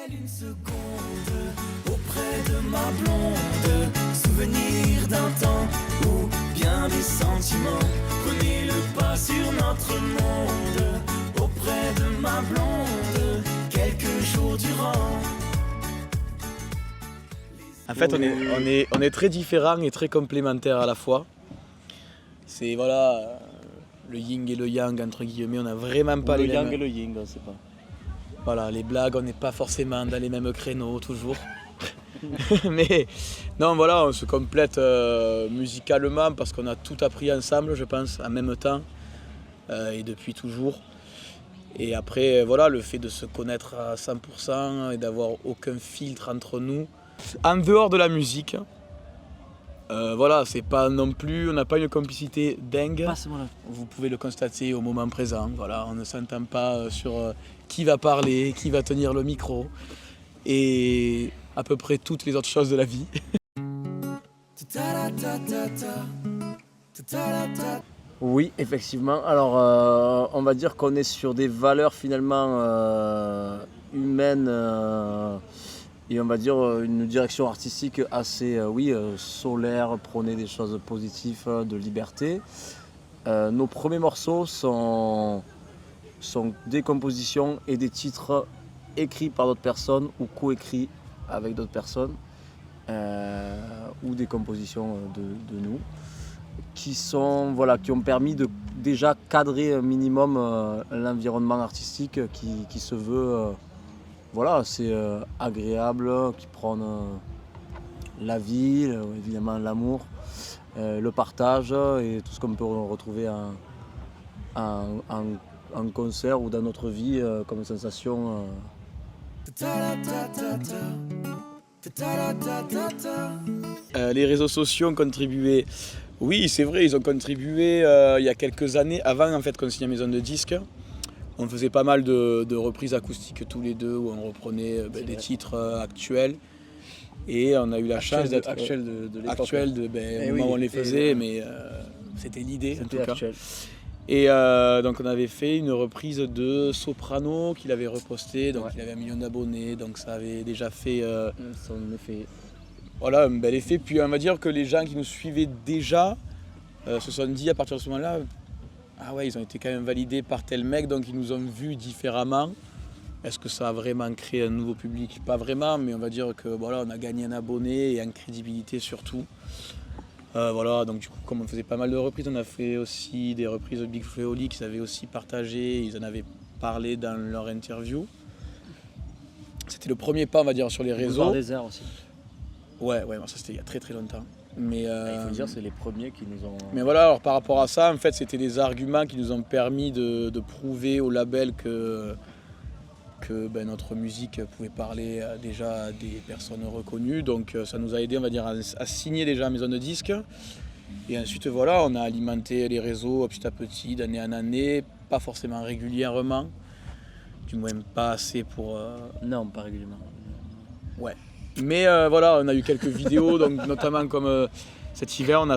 Une seconde auprès de ma blonde, souvenir d'un temps où bien des sentiments prenaient le pas sur notre monde. Auprès de ma blonde, quelques jours durant. En fait, on est très différents et très complémentaires à la fois. C'est voilà, le yin et le yang entre guillemets, on n'a vraiment pas les mêmes. Le yang et le yin, on sait pas. Voilà, les blagues, on n'est pas forcément dans les mêmes créneaux toujours. Mais non, voilà, on se complète musicalement parce qu'on a tout appris ensemble, je pense, en même temps et depuis toujours. Et après, voilà, le fait de se connaître à 100% et d'avoir aucun filtre entre nous. En dehors de la musique, voilà, c'est pas non plus, on n'a pas une complicité dingue. Vous pouvez le constater au moment présent. Voilà, on ne s'entend pas sur qui va parler, qui va tenir le micro et à peu près toutes les autres choses de la vie. Oui, effectivement. Alors, on va dire qu'on est sur des valeurs finalement humaines et on va dire une direction artistique assez, solaire, prôner des choses positives, de liberté. Nos premiers morceaux sont des compositions et des titres écrits par d'autres personnes ou coécrits avec d'autres personnes ou des compositions de nous qui ont permis de déjà cadrer un minimum l'environnement artistique qui se veut assez agréable, qui prône la vie, évidemment l'amour, le partage et tout ce qu'on peut retrouver en concert ou dans notre vie comme sensation. Les réseaux sociaux ont contribué. Oui, c'est vrai, ils ont contribué il y a quelques années, avant en fait qu'on signe à Maison de Disques. On faisait pas mal de reprises acoustiques tous les deux où on reprenait des titres actuels. Et on a eu la chance d'être actuel de l'époque. Au moment où on les faisait, mais c'était l'idée en tout cas. Actuel. Et donc on avait fait une reprise de Soprano qu'il avait reposté, donc il avait 1 million d'abonnés, donc ça avait déjà fait son effet. Voilà, un bel effet. Puis on va dire que les gens qui nous suivaient déjà se sont dit à partir de ce moment-là, ah ouais, ils ont été quand même validés par tel mec, donc ils nous ont vus différemment. Est-ce que ça a vraiment créé un nouveau public? Pas vraiment, mais on va dire que voilà, on a gagné un abonné et en crédibilité surtout. Voilà, donc du coup, comme on faisait pas mal de reprises, on a fait aussi des reprises de Big Flo et Oli qu'ils avaient aussi partagées, ils en avaient parlé dans leur interview. C'était le premier pas, on va dire, sur les réseaux. Boulevard des Airs aussi. Ouais, ça c'était il y a très très longtemps. Mais il faut dire, c'est les premiers qui nous ont. Mais voilà, alors par rapport à ça, en fait, c'était des arguments qui nous ont permis de prouver au label que notre musique pouvait parler déjà à des personnes reconnues. Donc ça nous a aidé, on va dire, à signer déjà à Maison de Disques. Et ensuite, voilà, on a alimenté les réseaux petit à petit, d'année en année, pas forcément régulièrement, du moins pas assez pour... Non, pas régulièrement. Ouais. Mais voilà, on a eu quelques vidéos, donc notamment comme cet hiver, on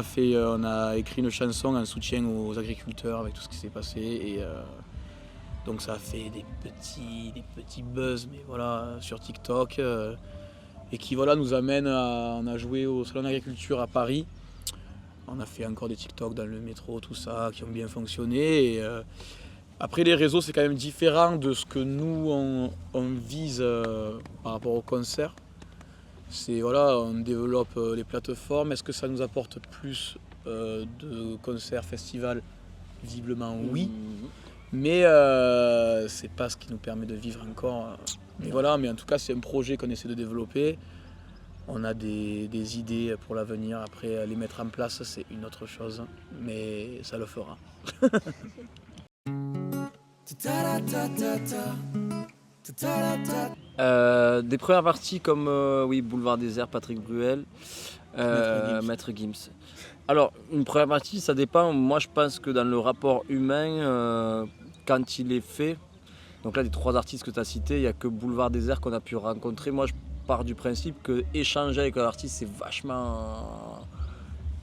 a écrit une chanson en soutien aux agriculteurs avec tout ce qui s'est passé. Et donc ça a fait des petits buzz, mais voilà, sur TikTok, et qui voilà, nous amène on a joué au Salon d'Agriculture à Paris. On a fait encore des TikTok dans le métro, tout ça, qui ont bien fonctionné. Et, après, les réseaux, c'est quand même différent de ce que nous, on vise par rapport au concert. C'est voilà, on développe les plateformes. Est-ce que ça nous apporte plus de concerts, festivals? Visiblement oui. Mais c'est pas ce qui nous permet de vivre encore. Mais voilà, mais en tout cas c'est un projet qu'on essaie de développer. On a des idées pour l'avenir. Après les mettre en place c'est une autre chose. Mais ça le fera. Des premières parties comme Boulevard des Airs, Patrick Bruel, Maître Gims. Alors, une première partie, ça dépend. Moi, je pense que dans le rapport humain, quand il est fait, donc là, des 3 artistes que tu as cités, il n'y a que Boulevard des Airs qu'on a pu rencontrer. Moi, je pars du principe que échanger avec un artiste, c'est vachement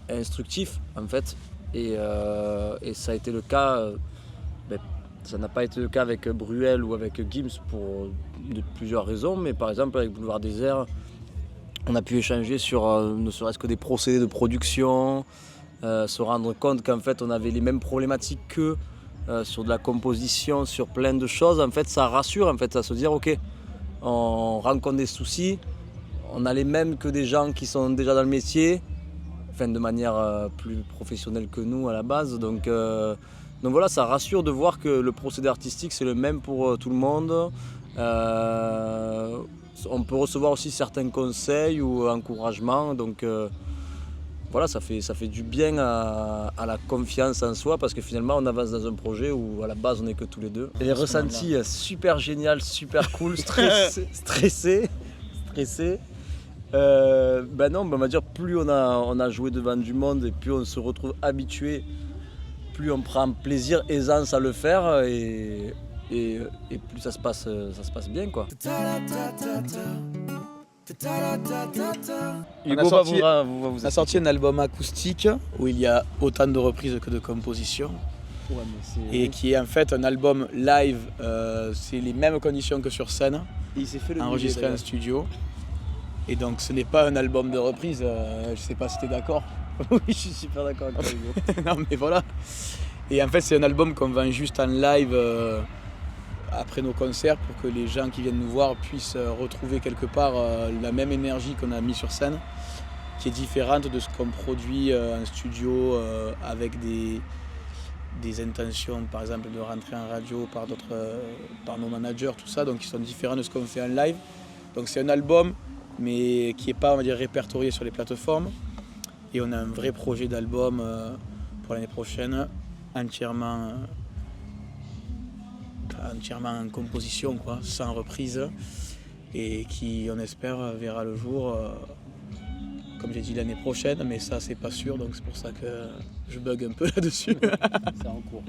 instructif, en fait. Et ça a été le cas Ça n'a pas été le cas avec Bruel ou avec Gims pour plusieurs raisons, mais par exemple avec Boulevard Désert, on a pu échanger sur ne serait-ce que des procédés de production, se rendre compte qu'en fait on avait les mêmes problématiques qu'eux sur de la composition, sur plein de choses. En fait ça rassure, en fait, à se dire ok, on rencontre des soucis, on a les mêmes que des gens qui sont déjà dans le métier, enfin de manière plus professionnelle que nous à la base. Donc voilà, ça rassure de voir que le procédé artistique c'est le même pour tout le monde. On peut recevoir aussi certains conseils ou encouragements, donc voilà, ça fait du bien à la confiance en soi, parce que finalement on avance dans un projet où à la base on n'est que tous les deux. Et les ressentis super génial, super cool, stressé. On va dire plus on a joué devant du monde et plus on se retrouve habitué, plus on prend plaisir, aisance à le faire et plus ça se passe bien quoi. On a sorti un album acoustique où il y a autant de reprises que de compositions. Et qui est en fait un album live, c'est les mêmes conditions que sur scène, enregistré en studio. Et donc ce n'est pas un album de reprise, je sais pas si tu es d'accord. Oui, je suis super d'accord avec toi. Non mais voilà. Et en fait c'est un album qu'on vend juste en live après nos concerts pour que les gens qui viennent nous voir puissent retrouver quelque part la même énergie qu'on a mis sur scène, qui est différente de ce qu'on produit en studio avec des intentions par exemple de rentrer en radio par nos managers, tout ça, donc qui sont différents de ce qu'on fait en live. Donc c'est un album mais qui n'est pas, on va dire, répertorié sur les plateformes. Et on a un vrai projet d'album pour l'année prochaine, entièrement en composition, quoi, sans reprise, et qui, on espère, verra le jour, comme j'ai dit, l'année prochaine, mais ça c'est pas sûr, donc c'est pour ça que je bug un peu là-dessus. C'est en cours.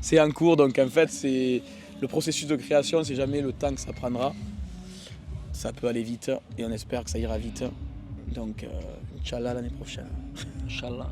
C'est en cours, donc en fait c'est le processus de création, c'est jamais le temps que ça prendra. Ça peut aller vite et on espère que ça ira vite. Donc, Inch'Allah l'année prochaine. Inch'Allah.